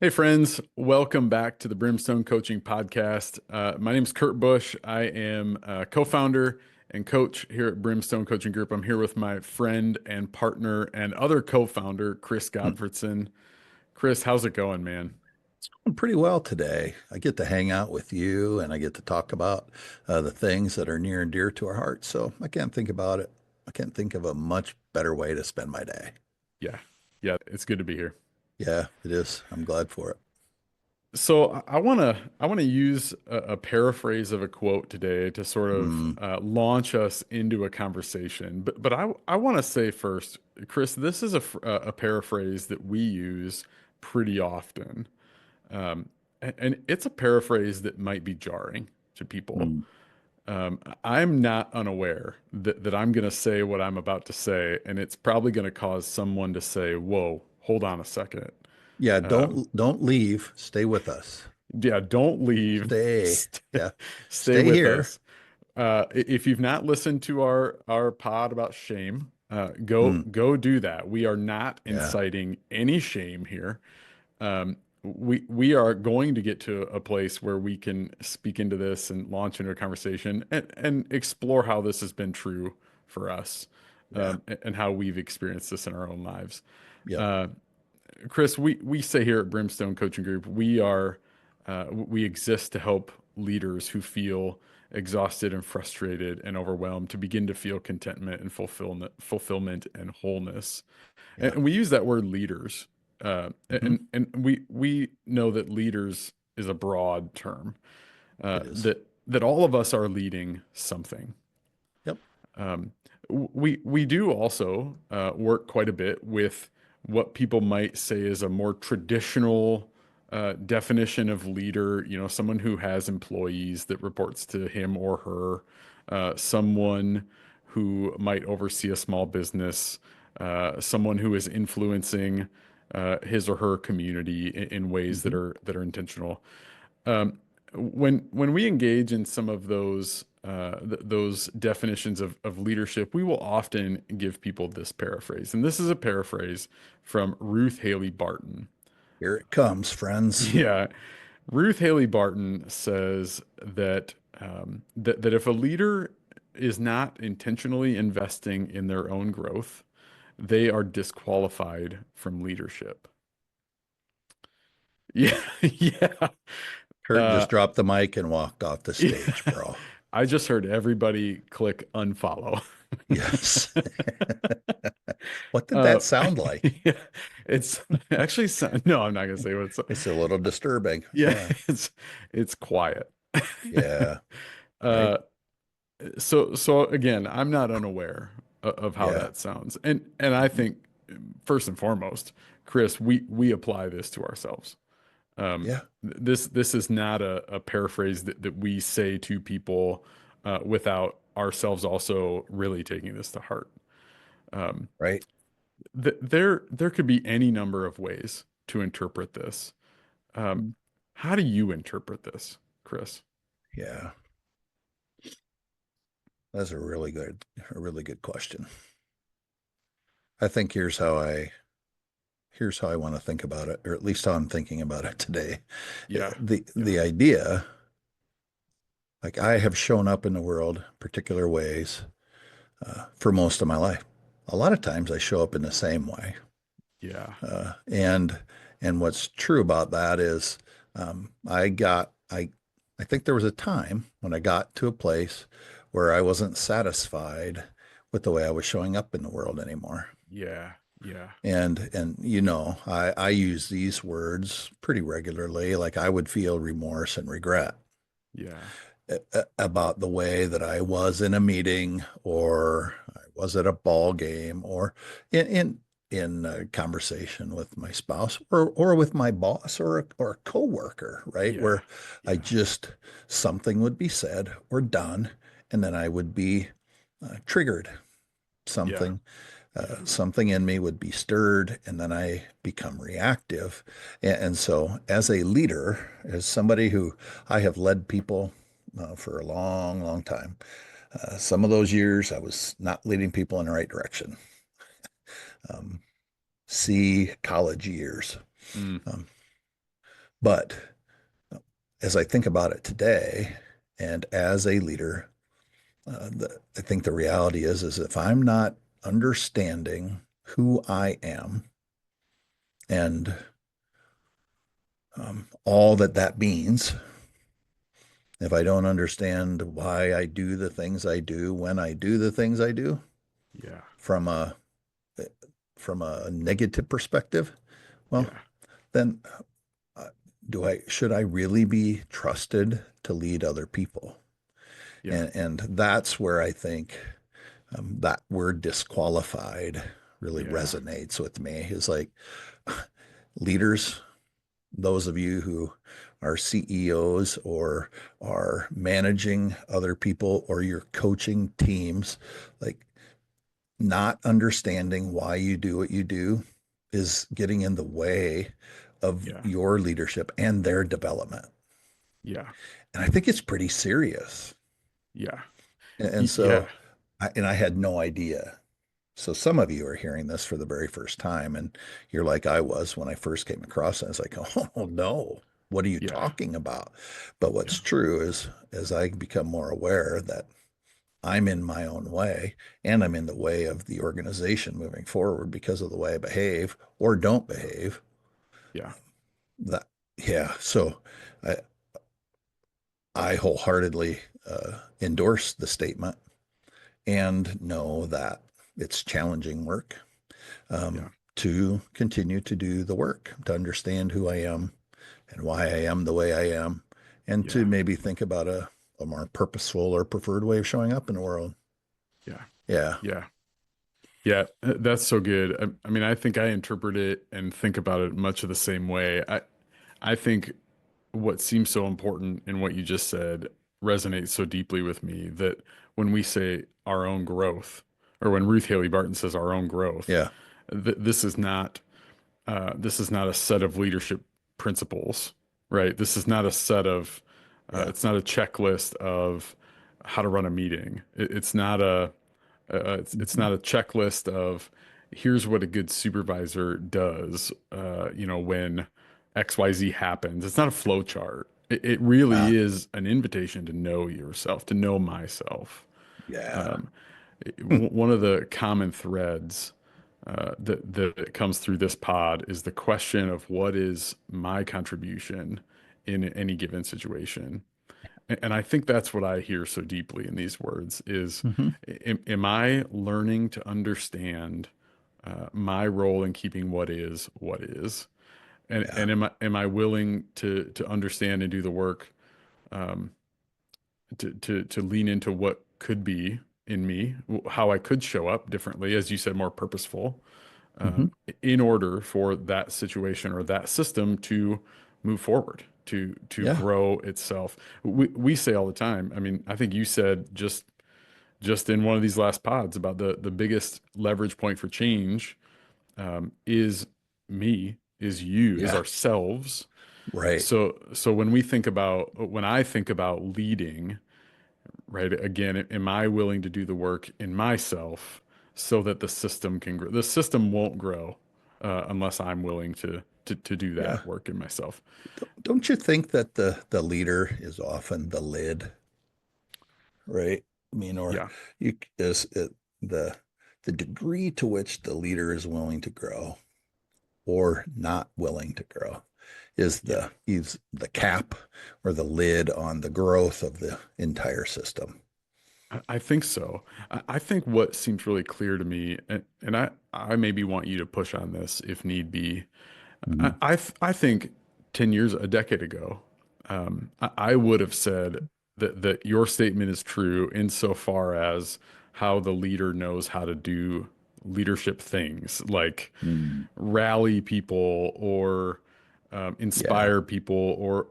Hey friends, welcome back to the Brimstone Coaching Podcast. My name is Kurt Busch. I am a co-founder and coach here at Brimstone Coaching Group. I'm here with my friend and partner and other co-founder, Chris Hmm. Godfredson. Chris, how's it going, man? Doing pretty well today. I get to hang out with you and I get to talk about the things that are near and dear to our hearts. So I can't think about it. I can't think of a much better way to spend my day. Yeah, yeah, it's good to be here. Yeah, it is. I'm glad for it. So I wanna use a paraphrase of a quote today to sort of Mm, launch us into a conversation. But I want to say first, Chris, this is a paraphrase that we use pretty often, and it's a paraphrase that might be jarring to people. mm. I'm not unaware that I'm going to say what I'm about to say, and it's probably going to cause someone to say, "Whoa, hold on a second." Yeah, Um, don't leave. Stay with us. Yeah, don't leave. Stay. Stay, Yeah. stay Stay with here. us. If you've not listened to our pod about shame, Mm, go do that. We are not yeah. inciting any shame here. We are going to get to a place where we can speak into this and launch into a conversation and explore how this has been true for us, Yeah. and how we've experienced this in our own lives. Yep. Uh, Chris, we say here at Brimstone Coaching Group, we exist to help leaders who feel exhausted and frustrated and overwhelmed to begin to feel contentment and fulfillment and wholeness. Yeah. And we use that word leaders, Hmm. and we know that leaders is a broad term, It is. that all of us are leading something. Yep. Um, we do also work quite a bit with what people might say is a more traditional definition of leader. You know, someone who has employees that reports to him or her, someone who might oversee a small business, someone who is influencing his or her community in ways Hmm. that are intentional. Um, when we engage in some of those definitions of leadership, we will often give people this paraphrase, and this is a paraphrase from Ruth Haley Barton. Here it comes, friends. Yeah, Ruth Haley Barton says that if a leader is not intentionally investing in their own growth, they are disqualified from leadership. Yeah, yeah. Kurt Uh, just dropped the mic and walked off the Yeah. stage, bro. I just heard everybody click unfollow. Yes. What did Uh, that sound like? yeah, it's actually no, I'm not gonna say what it's. It's a little disturbing. Yeah, Yeah. it's quiet. Yeah. Right. Uh, so again, I'm not unaware of how Yeah. that sounds, and I think first and foremost, Chris, we apply this to ourselves. Yeah. This is not a paraphrase that we say to people without ourselves also really taking this to heart. Um, Right. there could be any number of ways to interpret this. Um, Mm. how do you interpret this, Chris? Yeah. That's a really good question. I think here's how I want to think about it, or at least how I'm thinking about it today. Yeah, yeah, The idea, like I have shown up in the world particular ways for most of my life. A lot of times I show up in the same way. yeah, And what's true about that is I got I think there was a time when I got to a place where I wasn't satisfied with the way I was showing up in the world anymore. yeah, yeah, And you know, I use these words pretty regularly. Like I would feel remorse and regret yeah, about the way that I was in a meeting or I was at a ball game or in a conversation with my spouse or with my boss or a coworker, right? yeah, Where I yeah, just something would be said or done, and then I would be triggered. yeah, yeah, Something in me would be stirred, and then I become reactive. And so, as a leader, as somebody who I have led people for a long, long time, some of those years I was not leading people in the right direction. Um, See college years. mm, Um, But as I think about it today, and as a leader, I think the reality is if I'm not understanding who I am and all that that means, if I don't understand why I do the things I do when I do the things I do Yeah. from a negative perspective, well, Yeah. then uh, do I should I really be trusted to lead other people? Yeah. And that's where I think that word disqualified really Yeah. resonates with me. Is like leaders, those of you who are CEOs or are managing other people or you're coaching teams, like not understanding why you do what you do is getting in the way of Yeah. your leadership and their development. Yeah. And I think it's pretty serious. Yeah. And Yeah. so, I had no idea. So some of you are hearing this for the very first time, and you're like I was when I first came across it. I was like, oh no, what are you Yeah. talking about? But Yeah. what's true is, as I become more aware that I'm in my own way and I'm in the way of the organization moving forward because of the way I behave or don't behave, Yeah. that, yeah. So I, I wholeheartedly endorse the statement and know that it's challenging work Yeah. to continue to do the work, to understand who I am and why I am the way I am, and to Yeah. maybe think about a more purposeful or preferred way of showing up in the world. Yeah. Yeah. Yeah. Yeah. That's so good. I mean, I think I interpret it and think about it much of the same way. I think what seems so important in what you just said resonates so deeply with me that when we say our own growth, or when Ruth Haley Barton says our own growth, Yeah. this is not this is not a set of leadership principles, right? This is not a set of Yeah. it's not a checklist of how to run a meeting. It's not a it's Mhm. not a checklist of here's what a good supervisor does, when XYZ happens. It's not a flow chart. It Yeah. really is an invitation to know yourself, to know myself. Yeah. Um, Hmm. one of the common threads that comes through this pod is the question of what is my contribution in any given situation. And I think that's what I hear so deeply in these words is, Hmm. am I learning to understand my role in keeping what is? Yeah. And am I willing to understand and do the work um, to lean into what could be in me, how I could show up differently, as you said, more purposeful, Hmm. um, in order for that situation or that system to move forward, to Yeah. grow itself. We say all the time. I mean, I think you said just in one of these last pods about the biggest leverage point for change is me, is you, is Yeah. ourselves. Right. So when I think about leading, right, again, am I willing to do the work in myself so that the system can grow? The system won't grow unless I'm willing to do Yeah. that work in myself. Don't you think that the leader is often the lid, right? I mean, or Yeah, you is it the the degree to which the leader is willing to grow or not willing to grow yeah. is the cap or the lid on the growth of the entire system. I think so. I think what seems really clear to me, and I maybe want you to push on this if need be. Mhm. I think 10 years, a decade ago, I would have said that your statement is true insofar as how the leader knows how to do leadership things like Mm. rally people or Yeah. inspire people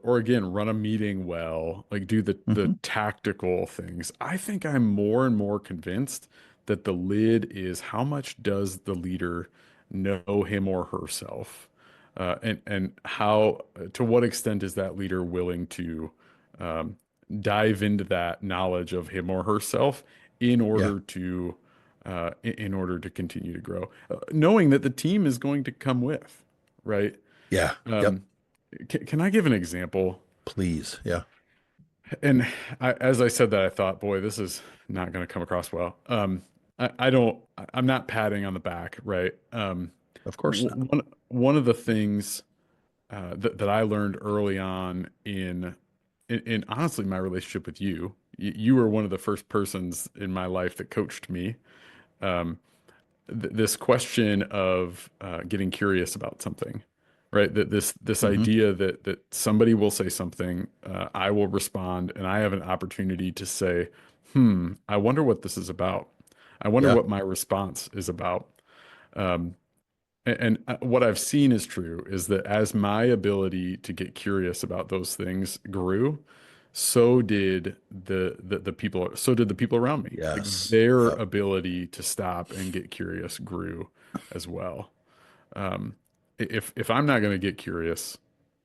or again run a meeting well, like do the Hmm. tactical things. I think I'm more and more convinced that the lid is how much does the leader know him or herself, and how to what extent is that leader willing to um, dive into that knowledge of him or herself in Yeah. order to in order to continue to grow, knowing that the team is going to come with, right? Yeah. Um, Yep. Can I give an example? Please. Yeah, And as I said that, I thought, boy, this is not going to come across well. I don't, I'm not patting on the back, right? of course not. One of the things that I learned early on in honestly my relationship with you, you were one of the first persons in my life that coached me. Um, th this question of getting curious about something, right? That this Hmm. idea that somebody will say something, I will respond, and I have an opportunity to say, I wonder what this is about. I wonder Yeah. what my response is about. Um, and what I've seen is true is that as my ability to get curious about those things grew, so did so did the people around me. Like Yes. their Yep. ability to stop and get curious grew as well. Um, if I'm not going to get curious,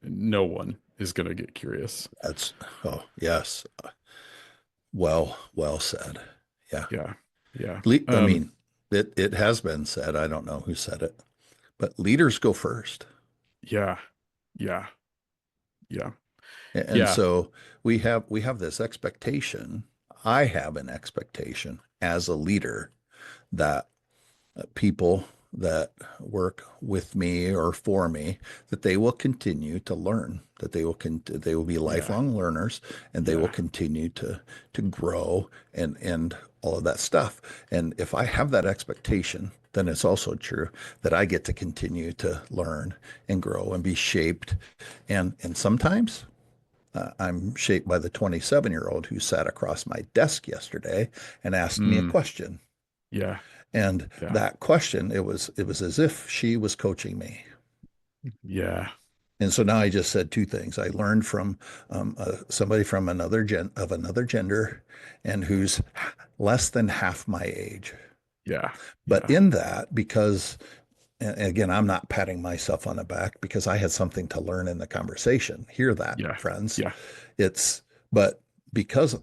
no one is going to get curious. That's, oh, yes. Well said. Yeah. Yeah. Yeah. I mean, it has been said. I don't know who said it, but leaders go first. Yeah. Yeah. Yeah. And Yeah. so we have this expectation. I have an expectation as a leader that people that work with me or for me, that they will continue to learn, that they will be Yeah. lifelong learners, and they will Yeah. continue to grow and all of that stuff. And if I have that expectation, then it's also true that I get to continue to learn and grow and be shaped. And sometimes I'm shaped by the 27-year-old who sat across my desk yesterday and asked me a Mm, question. yeah. And Yeah. that question, it was as if she was coaching me. Yeah. And so now I just said two things. I learned from somebody from another gender, and who's less than half my age. Yeah. But Yeah. in that, because and again, I'm not patting myself on the back because I had something to learn in the conversation. Hear that, Yeah. friends? Yeah. It's but because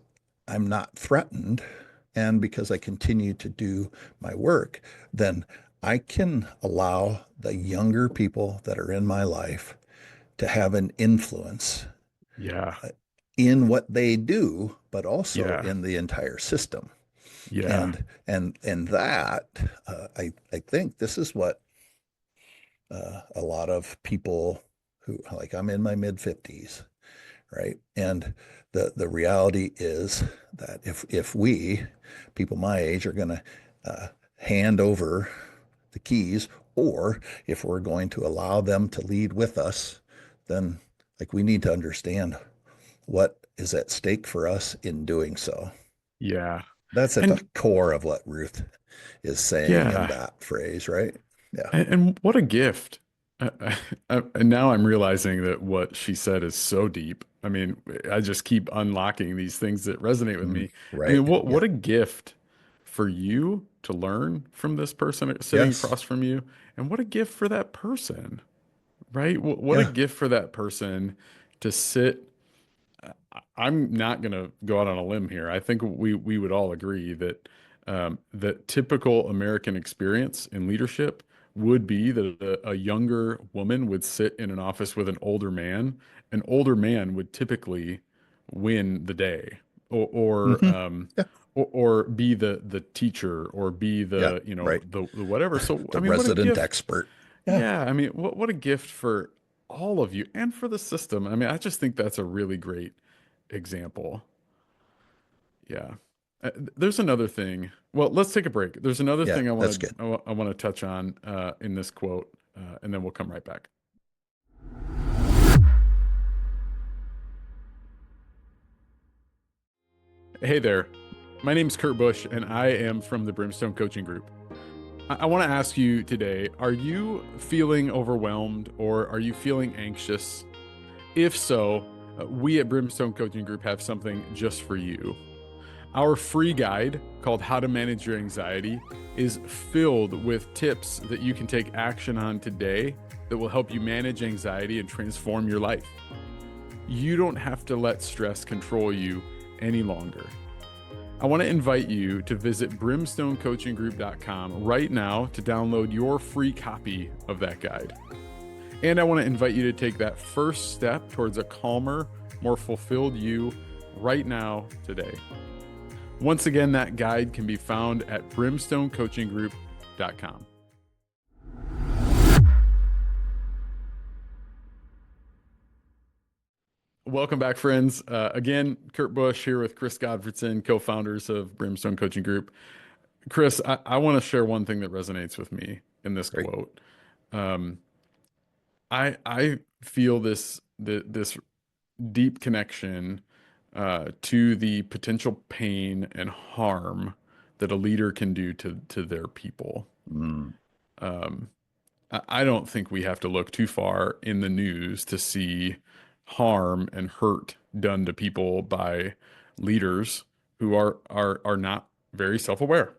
I'm not threatened and because I continue to do my work, then I can allow the younger people that are in my life to have an influence Yeah. uh, in what they do, but also Yeah. in the entire system. Yeah. And that I think this is what a lot of people who, like, I'm in my mid 50s, right? And the reality is that if we people my age are going to hand over the keys, or if we're going to allow them to lead with us, then like we need to understand what is at stake for us in doing so. Yeah. That's at the And core of what Ruth is saying in yeah. that phrase, right? Yeah. And what a gift. And now I'm realizing that what she said is so deep. I mean, I just keep unlocking these things that resonate with me. I Right. mean, what Yeah. a gift for you to learn from this person sitting Yes. across from you, and what a gift for that person, right? What a Yeah. gift for that person to sit. I'm not going to go out on a limb here. I think we would all agree that the typical American experience in leadership would be that a younger woman would sit in an office with an older man. An older man would typically win the day, or or Hmm. um, Yeah. or be the teacher, or be Yeah. the Right. the whatever. So I The mean, what a resident gift. expert. Yeah. Yeah, I mean, what a gift for all of you and for the system. I mean, I just think that's a really great example. Yeah. There's another thing. Well, let's take a break. There's another Yeah. thing That's good. I want to touch on in this quote, and then we'll come right back. Hey there. My name's Kurt Busch, and I am from the Brimstone Coaching Group. I want to ask you today, are you feeling overwhelmed or are you feeling anxious? If so, we at Brimstone Coaching Group have something just for you. Our free guide called How to Manage Your Anxiety is filled with tips that you can take action on today that will help you manage anxiety and transform your life. You don't have to let stress control you any longer. I want to invite you to visit brimstonecoachinggroup.com right now to download your free copy of that guide. And I want to invite you to take that first step towards a calmer, more fulfilled you right now, today. Once again, that guide can be found at brimstonecoachinggroup.com. Welcome back, friends. Again, Kurt Busch here with Chris Godfredson, co-founders of Brimstone Coaching Group. Chris, I want to share one thing that resonates with me in this Great. quote. Um, I feel this deep connection to the potential pain and harm that a leader can do to their people. Mm, Um, I don't think we have to look too far in the news to see harm and hurt done to people by leaders who are not very self-aware,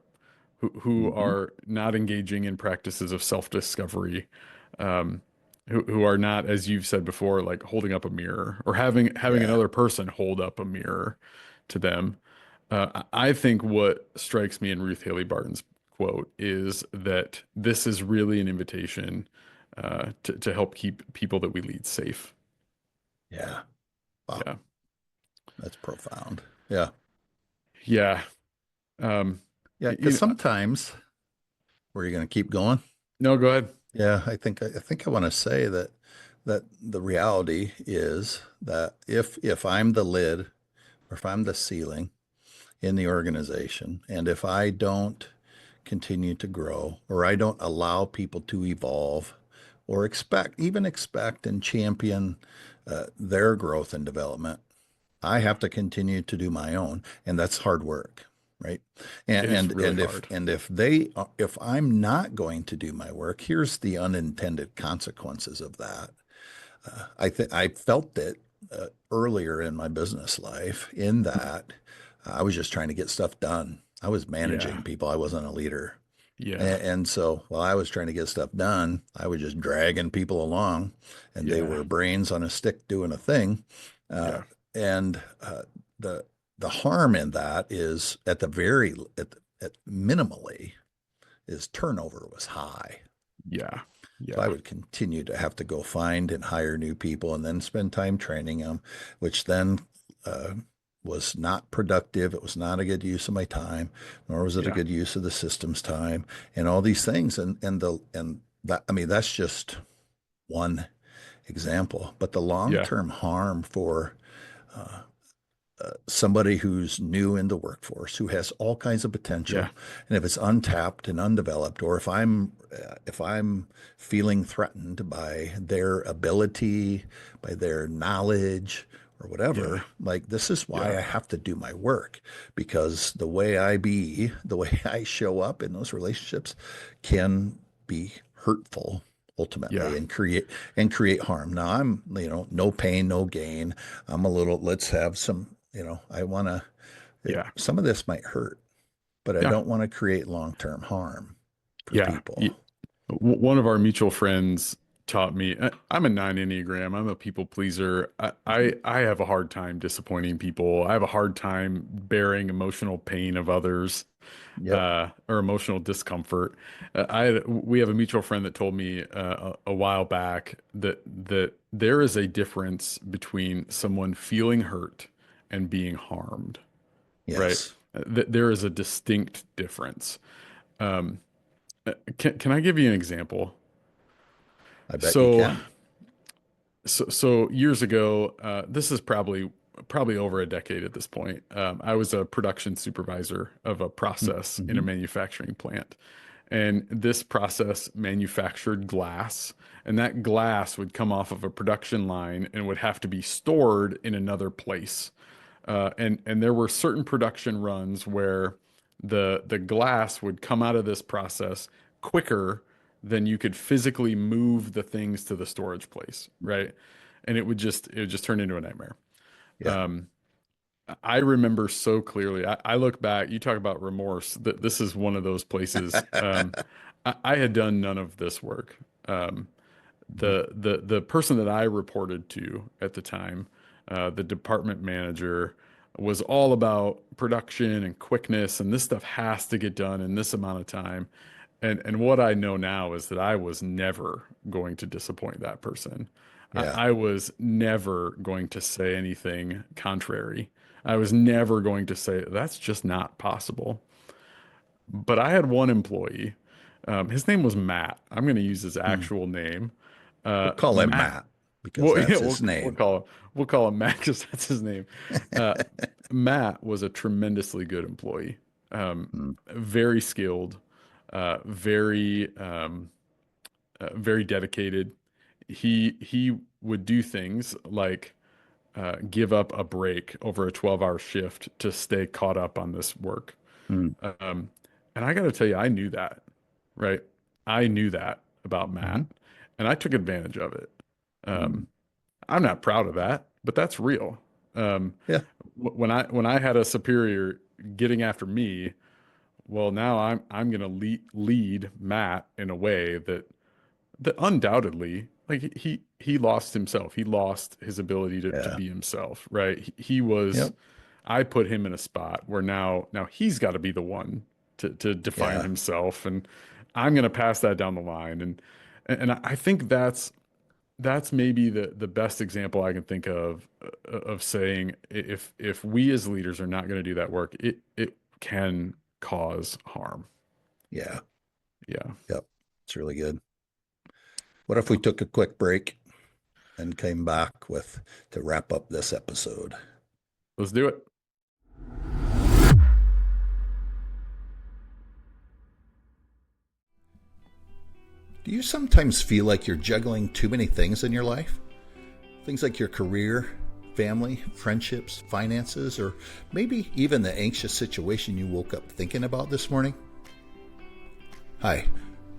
who mhm. are not engaging in practices of self-discovery, um, who are not, as you've said before, like holding up a mirror or having Yeah. another person hold up a mirror to them. I think what strikes me in Ruth Haley Barton's quote is that this is really an invitation to help keep people that we lead safe. Yeah. Wow. Yeah. That's profound. Yeah. Yeah. Um, Yeah. Because you know, sometimes, were you going to keep going? no, go ahead. Yeah. I think I want to say that the reality is that if I'm the lid or if I'm the ceiling in the organization, and if I don't continue to grow or I don't allow people to evolve or expect and champion their growth and development, I have to continue to do my own, and that's hard work, right? And It is and really and if hard. and if I'm not going to do my work, here's the unintended consequences of that. I felt it earlier in my business life in that I was just trying to get stuff done. I was Yeah. managing people. I wasn't a leader. Yeah. And so while I was trying to get stuff done, I was just dragging people along, and they Yeah. were brains on a stick doing a thing. Uh, Yeah. and the the harm in that is at minimally is turnover was high. Yeah. So I Yeah. would continue to have to go find and hire new people and then spend time training them, which then uh, was not productive. It was not a good use of my time, nor was it a Yeah. good use of the system's time, and all these things. And that, I mean, that's just one example. But the Yeah. long-term harm for uh, somebody who's new in the workforce, who has all kinds of Yeah. potential, and if it's untapped and undeveloped, or if I'm feeling threatened by their ability, by their knowledge, or Yeah. whatever, like this is why Yeah. I have to do my work, because the way I show up in those relationships can be hurtful ultimately Yeah. and create harm. Now I'm, no pain, no gain. I'm a little, let's have some, I want to, Yeah. some of this might hurt, but I Yeah. don't want to create long-term harm for Yeah. people. One of our mutual friends taught me, I'm a 9 Enneagram. I'm a people pleaser. I have a hard time disappointing people. I have a hard time bearing emotional pain of others, Yep. or emotional discomfort. We have a mutual friend that told me a while back that there is a difference between someone feeling hurt and being harmed, right? Yes. That there is a distinct difference. Um, can I give you an example? I bet you So, can. so years ago, this is probably over a decade at this point. I was a production supervisor of a process in a Mm-hmm. manufacturing plant, and this process manufactured glass, and that glass would come off of a production line and would have to be stored in another place. And there were certain production runs where the glass would come out of this process quicker than you could physically move the things to the storage place, right? And it would just turn into a nightmare. Yeah. Um, I remember so clearly. I look back, you talk about remorse, that this is one of those places. I had done none of this work. The person that I reported to at the time, the department manager, was all about production and quickness, and this stuff has to get done in this amount of time. And what I know now is that I was never going to disappoint that person. Yeah. I was never going to say anything contrary. I was never going to say that's just not possible. But I had one employee. His name was Matt. I'm going to use his Hmm. actual name. We'll call him Matt. Matt because Well, yeah, that's his name. we'll call him Matt because that's his name. Uh, Matt was a tremendously good employee. Hmm. Very skilled, very very dedicated. He would do things like give up a break over a 12-hour shift to stay caught up on this work. Hmm. Um, and I got to tell you, I knew that, right? I knew that about Hmm. Matt, and I took advantage of it. Hmm. Um, I'm not proud of that, but that's real. Um, Yeah. when I had a superior getting after me, well, now I'm going to lead Matt in a way that undoubtedly, like he lost himself. He lost his ability to Yeah. be himself, right? He was, Yep. I put him in a spot where now he's got to be the one to define Yeah. himself, and I'm going to pass that down the line, and I think that's maybe the best example I can think of saying if we as leaders are not going to do that work, it can cause harm. Yeah. Yeah, Yep. It's really good. What if we took a quick break and came back with to wrap up this episode? let's do it. Do you sometimes feel like you're juggling too many things in your life? Things like your career, family, friendships, finances, or maybe even the anxious situation you woke up thinking about this morning? Hi,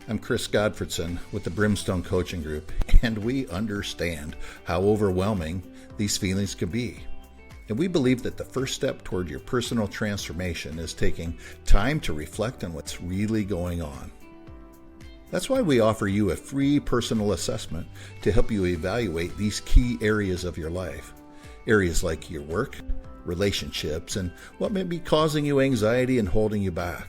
I'm Chris Godfredson with the Brimstone Coaching Group, and we understand how overwhelming these feelings can be. And we believe that the first step toward your personal transformation is taking time to reflect on what's really going on. That's why we offer you a free personal assessment to help you evaluate these key areas of your life. Areas like your work, relationships, and what may be causing you anxiety and holding you back.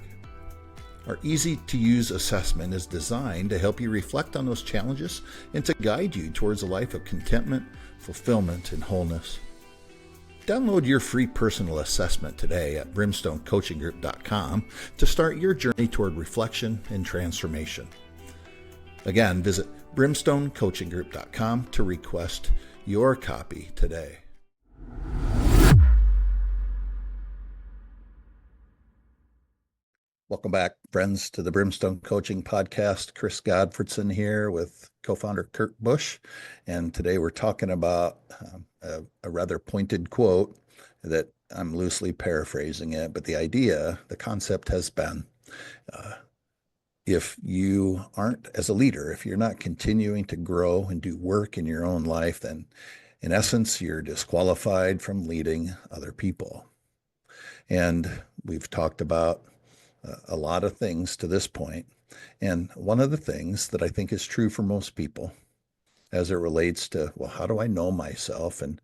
Our easy to use assessment is designed to help you reflect on those challenges and to guide you towards a life of contentment, fulfillment, and wholeness. Download your free personal assessment today at brimstonecoachinggroup.com to start your journey toward reflection and transformation. Again, visit brimstonecoachinggroup.com to request your copy today. Welcome back, friends, to the Brimstone Coaching Podcast. Chris Godfredson here with co-founder Kurt Busch. And today we're talking about a rather pointed quote that I'm loosely paraphrasing it, but the idea, the concept has been, if you aren't, as a leader, if you're not continuing to grow and do work in your own life, then in essence, you're disqualified from leading other people. And we've talked about a lot of things to this point. And one of the things that I think is true for most people as it relates to, well, how do I know myself and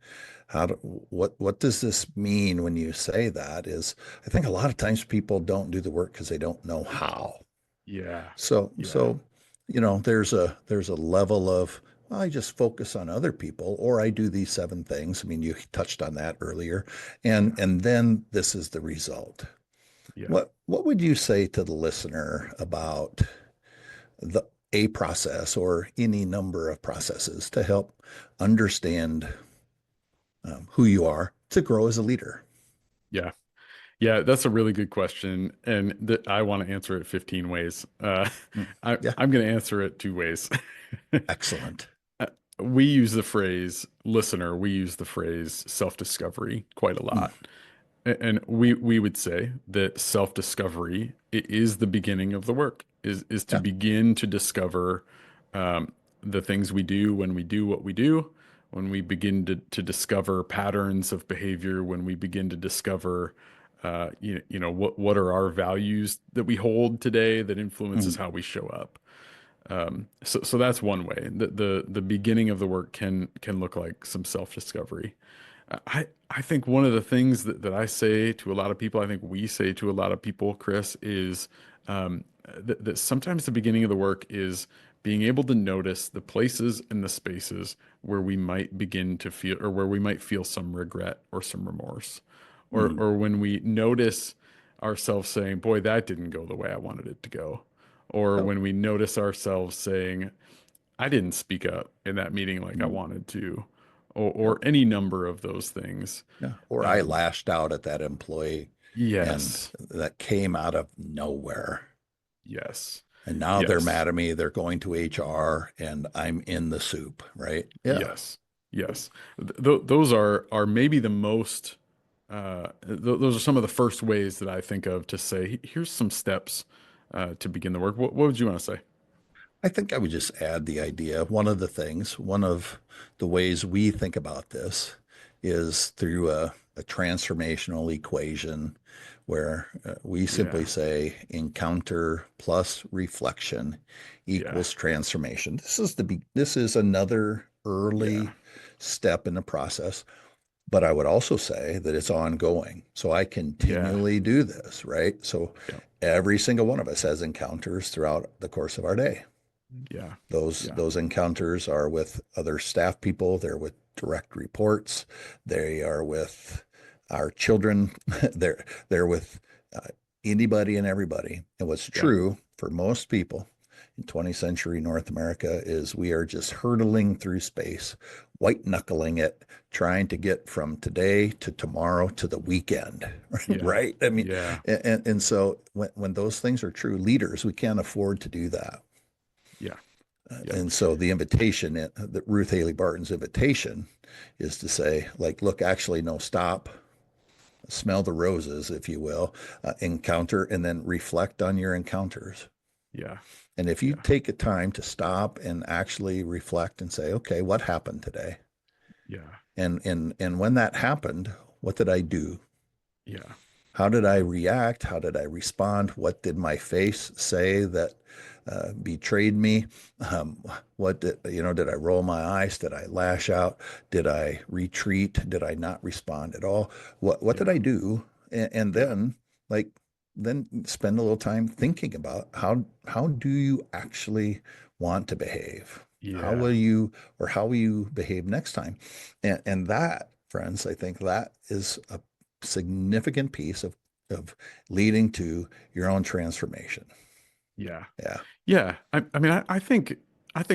what does this mean when you say that is I think a lot of times people don't do the work because they don't know how. Yeah, So, yeah, so, there's a level of, well, I just focus on other people, or I do these 7 things. I mean, you touched on that earlier, yeah, and then this is the result. yeah. What would you say to the listener about the a process or any number of processes to help understand who you are to grow as a leader? Yeah. Yeah, that's a really good question, and I want to answer it 15 ways. Mm. Yeah, I'm going to answer it 2 ways. excellent. Uh, We use the phrase listener, we use the phrase self-discovery quite a Mm. lot. And we would say that self-discovery is the beginning of the work, is to Yeah. begin to discover um, the things we do when we do what we do, when we begin to discover patterns of behavior, when we begin to discover what are our values that we hold today that influences Mm. how we show up. So that's one way. The beginning of the work can look like some self-discovery. I think one of the things that I say to a lot of people, I think we say to a lot of people, Chris, is that sometimes the beginning of the work is being able to notice the places and the spaces where we might begin to feel, or where we might feel some regret or some remorse, Mm. or when we notice ourselves saying, "Boy, that didn't go the way I wanted it to go," or Yep. when we notice ourselves saying, "I didn't speak up in that meeting like I Mm. wanted to," Yep. or any number of those things. Yeah. Or I Um, lashed out at that employee and yes, that came out of nowhere. yes, And now they're yes. mad at me. They're going to HR and I'm in the soup, right? Yeah. Yes. Yes. Th those are maybe the most those are some of the first ways that I think of to say, Here's some steps to begin the work." What would you want to say? I think I would just add the idea. One of the ways we think about this is through a transformational equation where we simply Yeah. say encounter plus reflection Yeah. equals transformation. This is another Yeah. early step in the process, but I would also say that it's ongoing. So I Yeah. continually do this, right? So Yeah. every single one of us has encounters throughout the course of our day. Yeah. Yeah. Those encounters are with other staff people. They're with direct reports. They are with our children. They're with uh, anybody and everybody. And what's Yeah. true for most people in 20th century North America is we are just hurtling through space, white knuckling it, trying to get from today to tomorrow to the weekend, Yeah. right? I mean, Yeah. and so when those things are true, leaders, we can't afford to do that. Yeah. Yeah. And so the invitation, that Ruth Haley Barton's invitation is to say, like, look, actually, no, stop, smell the roses, if you will, encounter, and then reflect on your encounters. Yeah. And if you Yeah. take a time to stop and actually reflect and say, okay, what happened today? Yeah. And when that happened, what did I do? Yeah. How did I react? How did I respond? What did my face say that betrayed me? Um, what did, did I roll my eyes? Did I lash out? Did I retreat? Did I not respond at all? What did Yeah. I do? And Yeah. then like then spend a little time thinking about how do you actually want to behave? How Yeah. will you or how will you behave next time? And that, friends, I think that is a significant piece of leading to your own transformation. Yeah. Yeah. Yeah. I mean, I think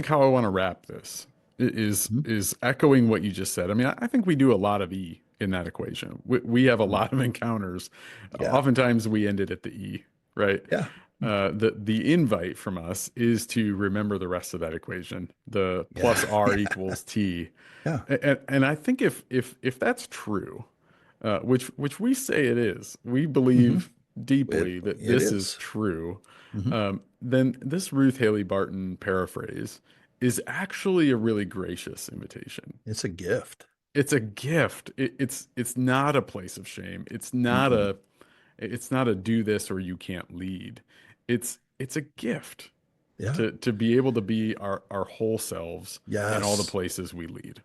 how I want to wrap this Mhm. is echoing what you just said. I mean, I think we do a lot of E in that equation. We have a Mhm. lot of encounters. Yeah. Oftentimes we end it at the E, right? Yeah. The invite from us is to remember the rest of that equation. The plus Yeah. R Yeah. equals T. Yeah. And I think if that's true, which we say it is, we Hmm. believe deeply that It this is is. true, Hmm. then this Ruth Haley Barton paraphrase is actually a really gracious invitation. It's a gift. It's a gift. It's not a place of shame. Mm-mm. It's not a do this or you can't lead. It's a gift Yeah. to be able to be our whole selves in all the Yes. places we lead.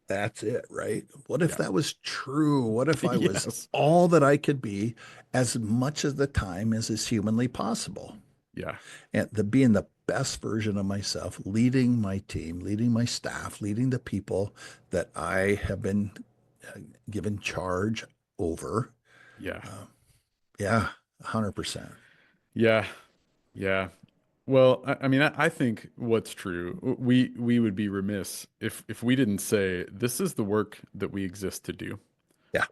That's it, right? What if Yeah. that was true? What if I was Yes. all that I could be as much of the time as is humanly possible? Yeah. And the being the best version of myself, leading my team, leading my staff, leading the people that I have been given charge over. Yeah. Uh, yeah, 100%. Yeah. Yeah. Well, I mean, I think what's true, we would be remiss if we didn't say this is the work that we exist to do. Yeah.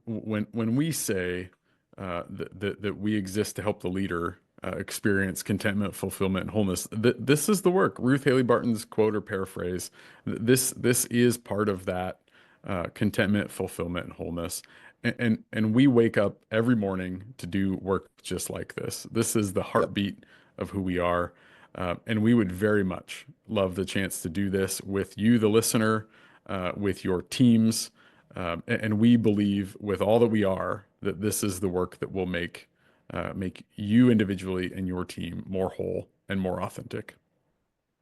When we say that we exist to help the leader experience contentment, fulfillment, and wholeness, this is the work. Ruth Haley Barton's quote or paraphrase. This is part of that contentment, fulfillment, and wholeness. And we wake up every morning to do work just like this. This is the Yep. heartbeat of who we are. And we would very much love the chance to do this with you, the listener, with your teams. And we believe with all that we are that this is the work that will make you individually and your team more whole and more authentic.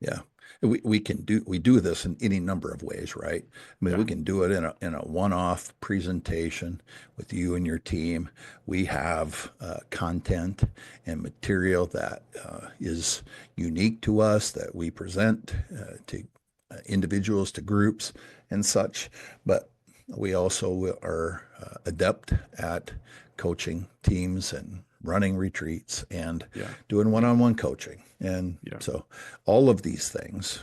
Yeah. We do this in any number of ways, right? I mean, Yeah. we can do it in a one-off presentation with you and your team. We have content and material that is unique to us that we present to individuals, to groups, and such. But we also are adept at coaching teams and running retreats and Yeah. doing one-on-one coaching. And Yeah. so all of these things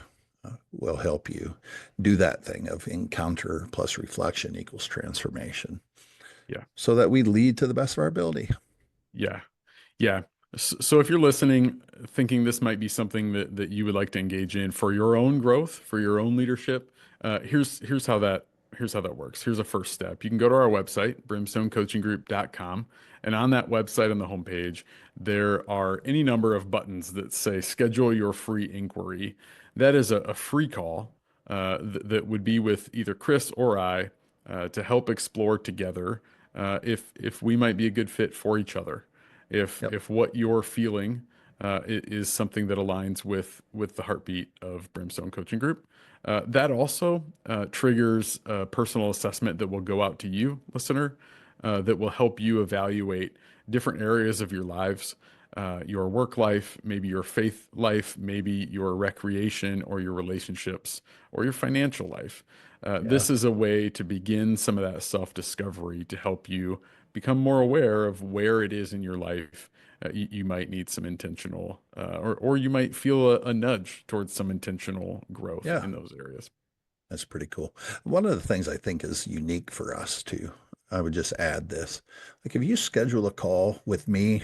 will help you do that thing of encounter plus reflection equals transformation Yeah. so that we lead to the best of our ability. Yeah. Yeah. So if you're listening, thinking this might be something that you would like to engage in for your own growth, for your own leadership, here's how that works. Here's a first step. You can go to our website, brimstonecoachinggroup.com, and on that website on the homepage, there are any number of buttons that say schedule your free inquiry. That is a free call that would be with either Chris or I to help explore together if we might be a good fit for each other, Yep. if what you're feeling is something that aligns with the heartbeat of Brimstone Coaching Group. That also triggers a personal assessment that will go out to you, listener, that will help you evaluate different areas of your lives, your work life, maybe your faith life, maybe your recreation or your relationships or your financial life. Yeah. This is a way to begin some of that self-discovery to help you become more aware of where it is in your life you might need some intentional, or you might feel a nudge towards some intentional growth Yeah. in those areas. That's pretty cool. One of the things I think is unique for us too, I would just add this. Like if you schedule a call with me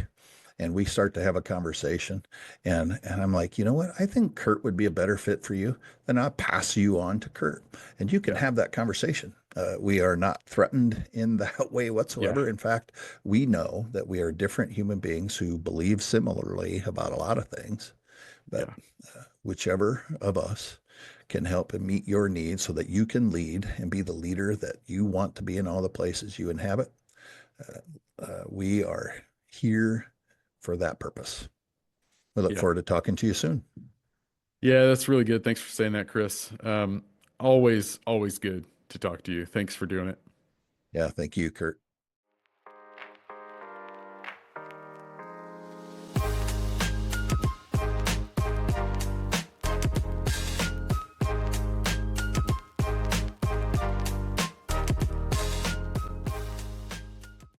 and we start to have a conversation and I'm like, you know what? I think Kurt would be a better fit for you. Then I'll pass you on to Kurt and you can Yeah, have that conversation. We are not threatened in that way yeah, whatsoever. In fact, we know that we are different human beings who believe similarly about a lot of things, but yeah, whichever of us can help and meet your needs so that you can lead and be the leader that you want to be in all the places you inhabit. We are here for that purpose. We look yeah. forward to talking to you soon. Yeah, that's really good. Thanks for saying that, Chris. Always good to talk to you. Thanks for doing it. Yeah, thank you, Kurt.